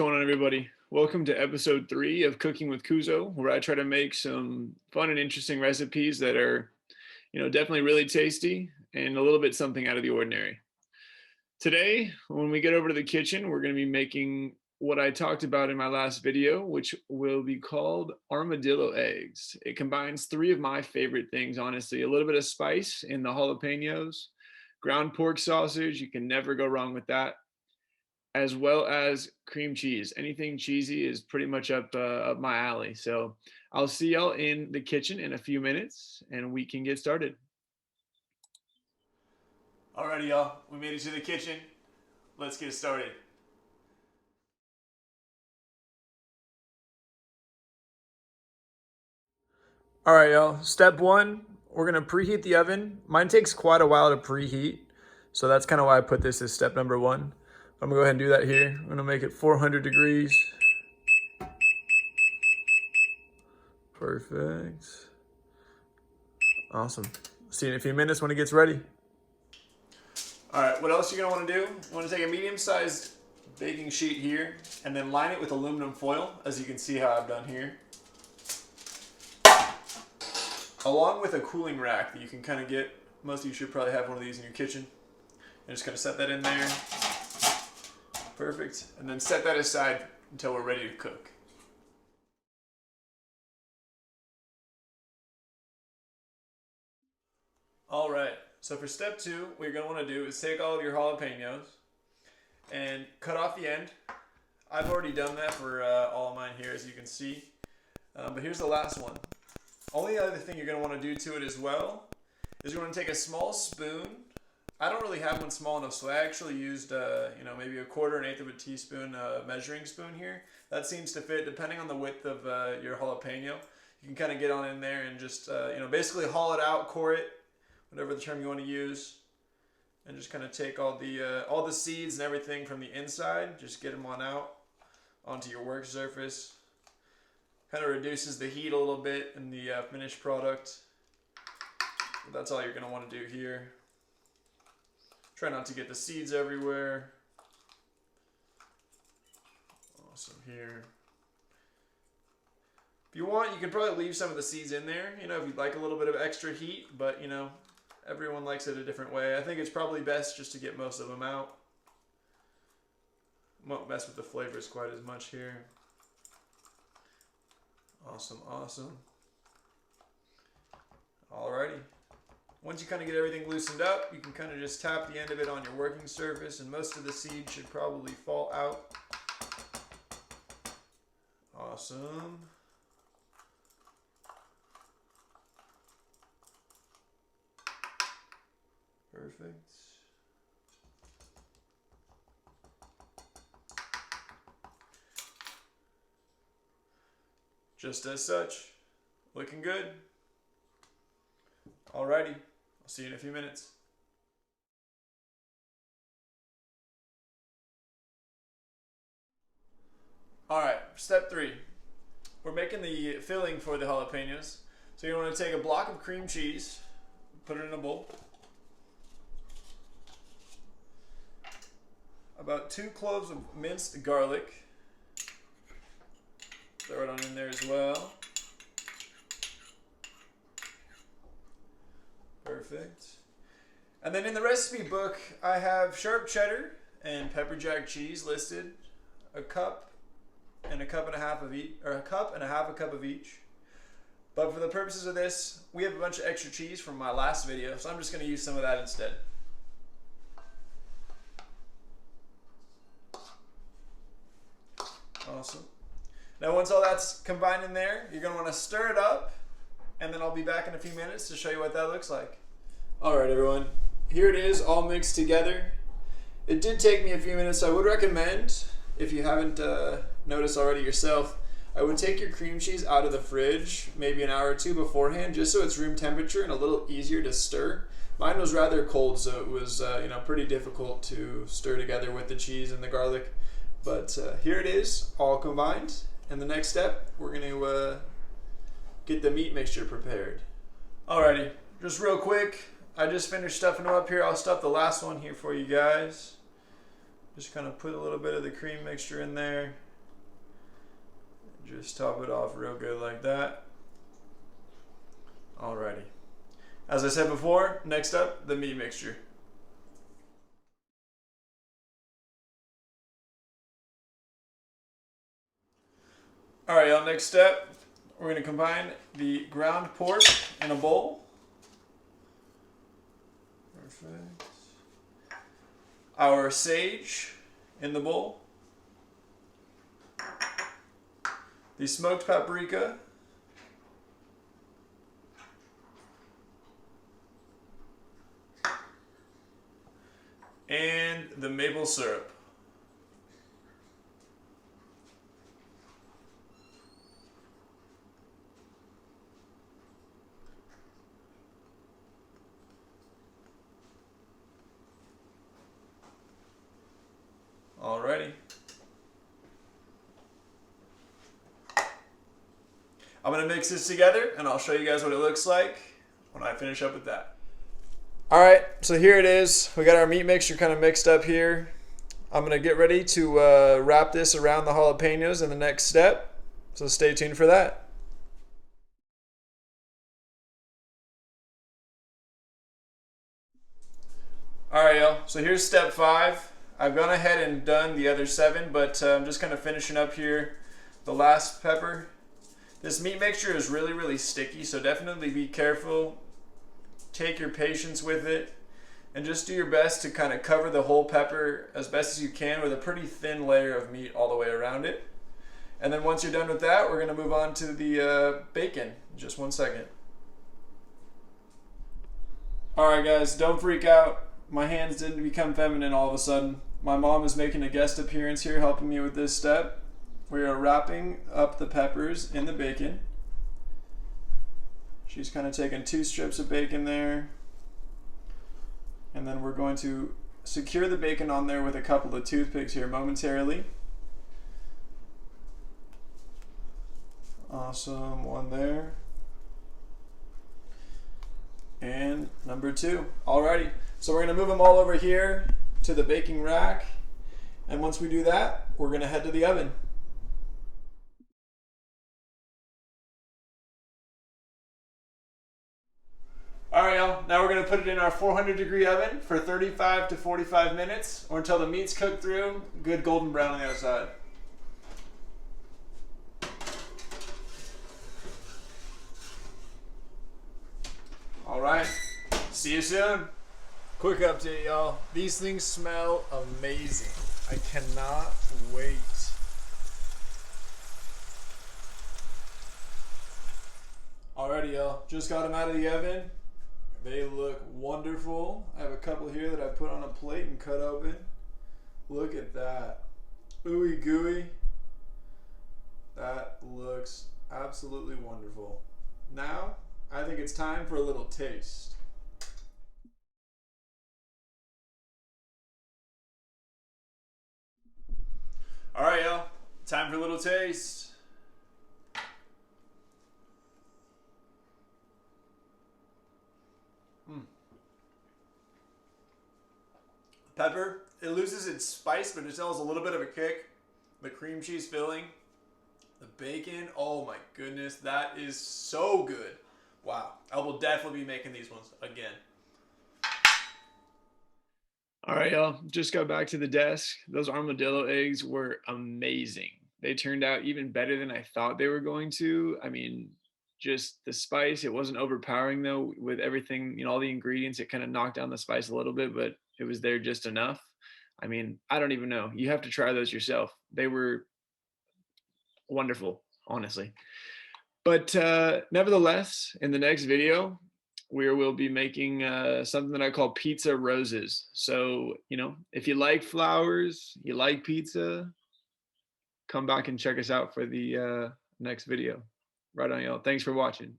going on, everybody? Welcome to episode 3 of Cooking with Cuzzo, where I try to make some fun and interesting recipes that are, definitely really tasty and a little bit something out of the ordinary. Today, when we get over to the kitchen, we're going to be making what I talked about in my last video, which will be called armadillo eggs. It combines 3 of my favorite things, honestly. A little bit of spice in the jalapenos, ground pork sausage, you can never go wrong with that, as well as cream cheese. Anything cheesy is pretty much up my alley. So I'll see y'all in the kitchen in a few minutes and we can get started. Alrighty, y'all, we made it to the kitchen. Let's get started. All right, y'all, step 1, we're gonna preheat the oven. Mine takes quite a while to preheat, so that's kind of why I put this as step number 1. I'm gonna go ahead and do that here. I'm gonna make it 400 degrees. Perfect. Awesome. See you in a few minutes when it gets ready. All right, what else you're gonna wanna do? You wanna take a medium-sized baking sheet here and then line it with aluminum foil, as you can see how I've done here. Along with a cooling rack that you can kind of get. Most of you should probably have one of these in your kitchen. I'm just gonna set that in there. Perfect. And then set that aside until we're ready to cook. All right, so for step 2, what you're gonna wanna do is take all of your jalapenos and cut off the end. I've already done that for all of mine here, as you can see. But here's the last one. Only other thing you're gonna wanna do to it as well is you're gonna take a small spoon. I don't really have one small enough, so I actually used, maybe a 1/4 of a teaspoon measuring spoon here. That seems to fit, depending on the width of your jalapeno. You can kind of get on in there and just, basically haul it out, core it, whatever the term you want to use, and just kind of take all the seeds and everything from the inside. Just get them on out onto your work surface. Kind of reduces the heat a little bit in the finished product. But that's all you're going to want to do here. Try not to get the seeds everywhere. Awesome here. If you want, you can probably leave some of the seeds in there, if you'd like a little bit of extra heat, but everyone likes it a different way. I think it's probably best just to get most of them out. Won't mess with the flavors quite as much here. Awesome, awesome. Alrighty. Once you kind of get everything loosened up, you can kind of just tap the end of it on your working surface, and most of the seeds should probably fall out. Awesome. Perfect. Just as such. Looking good. Alrighty. I'll see you in a few minutes. Alright, step 3. We're making the filling for the jalapenos. So you want to take a block of cream cheese, put it in a bowl. About 2 cloves of minced garlic. Throw it on in there as well. Perfect. And then in the recipe book, I have sharp cheddar and pepper jack cheese listed. A cup and a cup and a half of each, or a cup and a half a cup of each. But for the purposes of this, we have a bunch of extra cheese from my last video, so I'm just going to use some of that instead. Awesome. Now once all that's combined in there, you're going to want to stir it up, and then I'll be back in a few minutes to show you what that looks like. Alright everyone, here it is all mixed together. It did take me a few minutes, so I would recommend, if you haven't noticed already yourself, I would take your cream cheese out of the fridge maybe an hour or 2 beforehand, just so it's room temperature and a little easier to stir. Mine was rather cold, so it was pretty difficult to stir together with the cheese and the garlic. But here it is, all combined. And the next step, we're going to get the meat mixture prepared. Alrighty, just real quick, I just finished stuffing them up here. I'll stuff the last one here for you guys. Just kind of put a little bit of the cream mixture in there. Just top it off real good like that. Alrighty. As I said before, next up, the meat mixture. Alright, y'all, next step, we're going to combine the ground pork in a bowl. Perfect. Our sage in the bowl. The smoked paprika. And the maple syrup. Alrighty. I'm going to mix this together and I'll show you guys what it looks like when I finish up with that. Alright, so here it is. We got our meat mixture kind of mixed up here. I'm going to get ready to wrap this around the jalapenos in the next step. So stay tuned for that. Alright, y'all. So here's step 5. I've gone ahead and done the other 7, but I'm just kind of finishing up here the last pepper. This meat mixture is really, really sticky, so definitely be careful. Take your patience with it, and just do your best to kind of cover the whole pepper as best as you can with a pretty thin layer of meat all the way around it. And then once you're done with that, we're going to move on to the bacon. Just one second. Alright guys, don't freak out. My hands didn't become feminine all of a sudden. My mom is making a guest appearance here helping me with this step. We are wrapping up the peppers in the bacon. She's kind of taking 2 strips of bacon there. And then we're going to secure the bacon on there with a couple of toothpicks here momentarily. Awesome, one there. And number 2. Alrighty, so we're gonna move them all over here to the baking rack. And once we do that, we're gonna head to the oven. Alright y'all, now we're going to put it in our 400-degree oven for 35 to 45 minutes or until the meat's cooked through, good golden brown on the outside. Alright, see you soon. Quick update y'all, these things smell amazing. I cannot wait. Alrighty y'all, just got them out of the oven. They look wonderful. I have a couple here that I put on a plate and cut open. Look at that. Ooey gooey. That looks absolutely wonderful. Now, I think it's time for a little taste. Alright y'all, time for a little taste. Pepper, it loses its spice, but it still has a little bit of a kick. The cream cheese filling, the bacon, oh my goodness, that is so good. Wow, I will definitely be making these ones again. All right, y'all, just got back to the desk. Those armadillo eggs were amazing. They turned out even better than I thought they were going to. I mean, just the spice, it wasn't overpowering though with everything, you know, all the ingredients, it kind of knocked down the spice a little bit, but it was there just enough. I mean, I don't even know. You have to try those yourself. They were wonderful, honestly. But nevertheless, in the next video, we will be making something that I call pizza roses. So, you know, if you like flowers, you like pizza, come back and check us out for the next video. Right on, y'all. Thanks for watching.